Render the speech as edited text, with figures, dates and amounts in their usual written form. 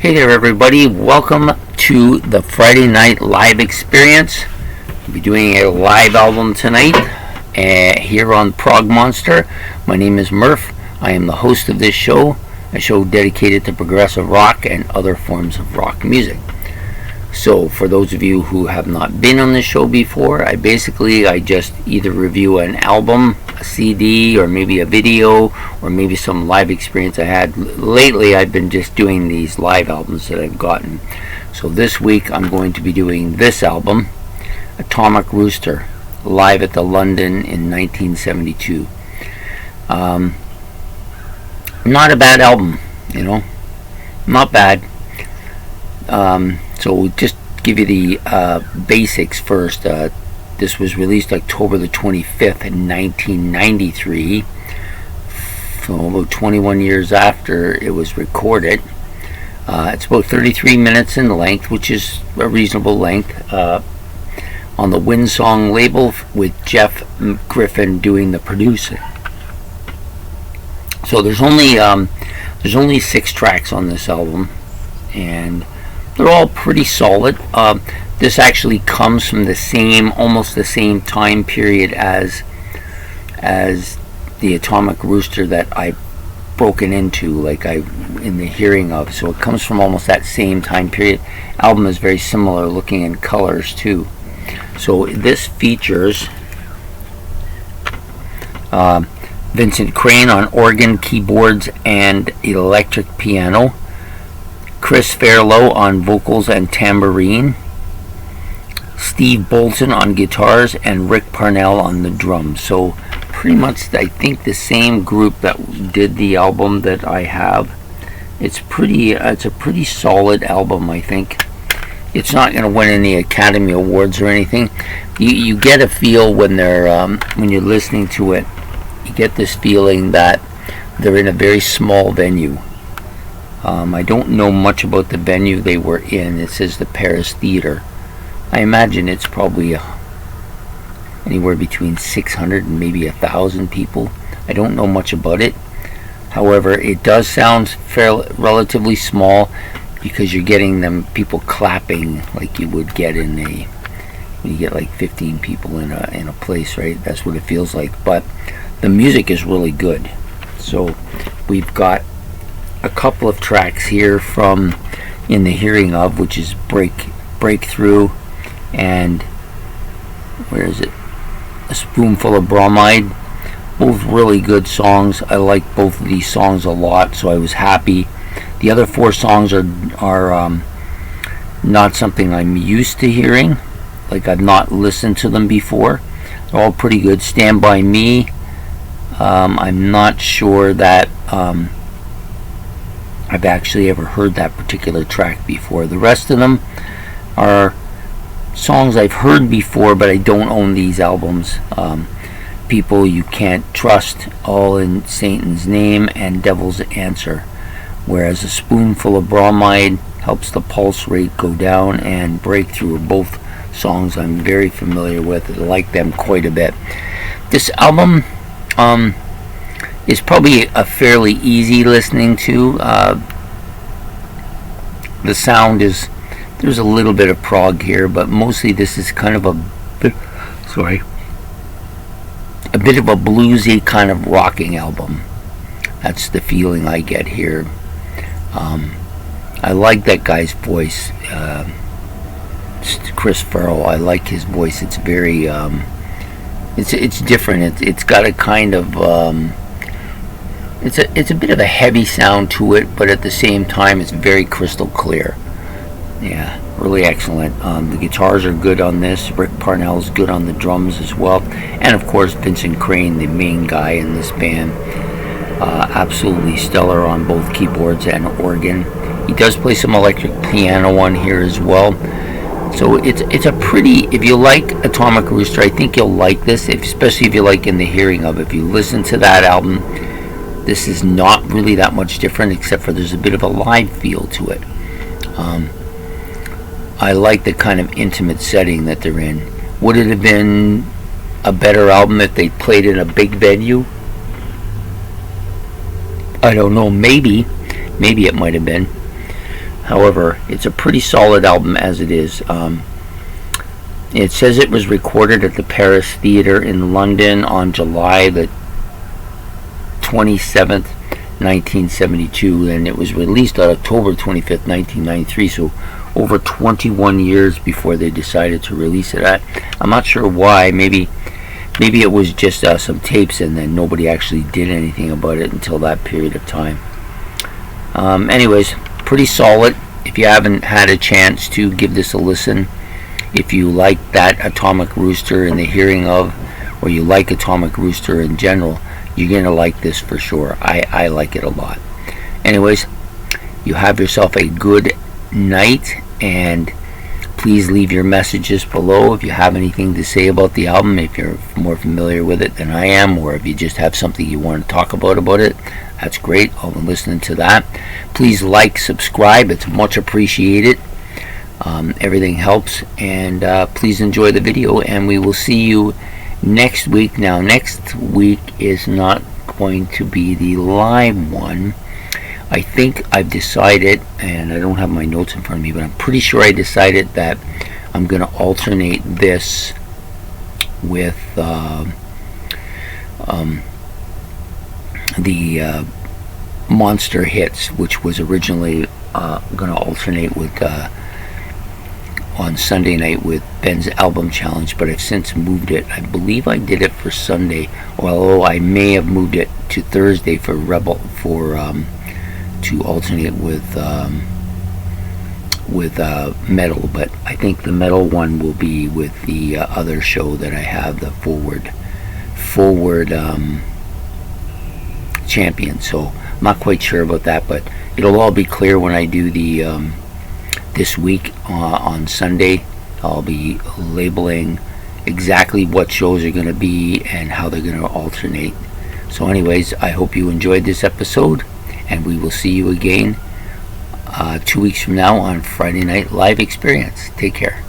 Hey there everybody, welcome to the Friday Night Live Experience. We'll be doing a live album tonight here on Prog Monster. My name is Murph. I am the host of this show, a show dedicated to progressive rock and other forms of rock music. So for those of you who have not been on this show before, I just either review an album, a CD, or maybe a video, or maybe some live experience I had. Lately I've been just doing these live albums that I've gotten. So this week I'm going to be doing this album, Atomic Rooster, live at the London in 1972. Not a bad album, not bad. So we'll just give you the basics first. This was released October the 25th in 1993, so about 21 years after it was recorded. It's about 33 minutes in length, which is a reasonable length, on the Windsong label, with Jeff Griffin doing the producing. So there's only 6 tracks on this album, and they're all pretty solid. This actually comes from almost the same time period as the Atomic Rooster that I've broken into, in the hearing of. So it comes from almost that same time period. Album is very similar looking in colors too. So this features Vincent Crane on organ, keyboards, and electric piano. Chris Fairlow on vocals and tambourine, Steve Bolton on guitars, and Rick Parnell on the drums. So pretty much I think the same group that did the album that I have. It's a pretty solid album, I think. It's not going to win any Academy Awards or anything. You get a feel when you're listening to it. You get this feeling that they're in a very small venue. I don't know much about the venue they were in. It says the Paris Theatre. I imagine it's probably anywhere between 600 and maybe 1,000 people. I don't know much about it. However, it does sound relatively small, because you're getting them people clapping like you would get when you get 15 people in a place, right? That's what it feels like. But the music is really good. So we've got a couple of tracks here from In the Hearing Of, which is Breakthrough, and where is it? A Spoonful of Bromide. Both really good songs. I like both of these songs a lot, so I was happy. The other 4 songs are not something I'm used to hearing. I've not listened to them before. They're all pretty good. Stand By Me. I'm not sure that I've actually ever heard that particular track before. The rest of them are songs I've heard before, but I don't own these albums. People You Can't Trust, All in Satan's Name, and Devil's Answer. Whereas A Spoonful of Bromide helps the pulse rate go down, and Breakthrough are both songs I'm very familiar with. I like them quite a bit. This album is probably a fairly easy listening to. The sound there's a little bit of prog here, but mostly this is kind of a bit of a bluesy kind of rocking album. That's the feeling I get here. I like that guy's voice, Chris Farrell. I like his voice. It's very it's different. It's got a kind of it's a bit of a heavy sound to it, but at the same time it's very crystal clear. Yeah, really excellent. The guitars are good on this. Rick Parnell's good on the drums as well, and of course Vincent Crane, the main guy in this band, absolutely stellar on both keyboards and organ. He does play some electric piano on here as well. So it's a pretty, if you like Atomic Rooster, I think you'll like this, especially if you like In the Hearing Of. If you listen to that album, this is not really that much different, except for there's a bit of a live feel to it. I like the kind of intimate setting that they're in. Would it have been a better album if they played in a big venue? I don't know, maybe it might have been. However, it's a pretty solid album as it is. It says it was recorded at the Paris Theatre in London on July the 27th, 1972, and it was released on October 25th, 1993, so over 21 years before they decided to release it. I'm not sure why. Maybe it was just some tapes and then nobody actually did anything about it until that period of time. Anyways, pretty solid. If you haven't had a chance to give this a listen, if you like that Atomic Rooster in the hearing of, or you like Atomic Rooster in general, you're going to like this for sure. I like it a lot. Anyways, you have yourself a good night, and please leave your messages below if you have anything to say about the album, if you're more familiar with it than I am, or if you just have something you want to talk about it. That's great. I'll be listening to that. Please like, subscribe. It's much appreciated. Everything helps, and please enjoy the video, and we will see you next week. Now, next week is not going to be the live one. I think I've decided, and I don't have my notes in front of me, but I'm pretty sure I decided that I'm going to alternate this with the Monster Hits, which was originally going to alternate with on Sunday night with Ben's album challenge, but I've since moved it. I believe I did it for Sunday, although I may have moved it to Thursday for to alternate with metal. But I think the metal one will be with the other show that I have, the forward champion. So I'm not quite sure about that, but it'll all be clear when I do the this week on Sunday. I'll be labeling exactly what shows are going to be and how they're going to alternate. So anyways, I hope you enjoyed this episode, and we will see you again 2 weeks from now on Friday Night Live Experience. Take care.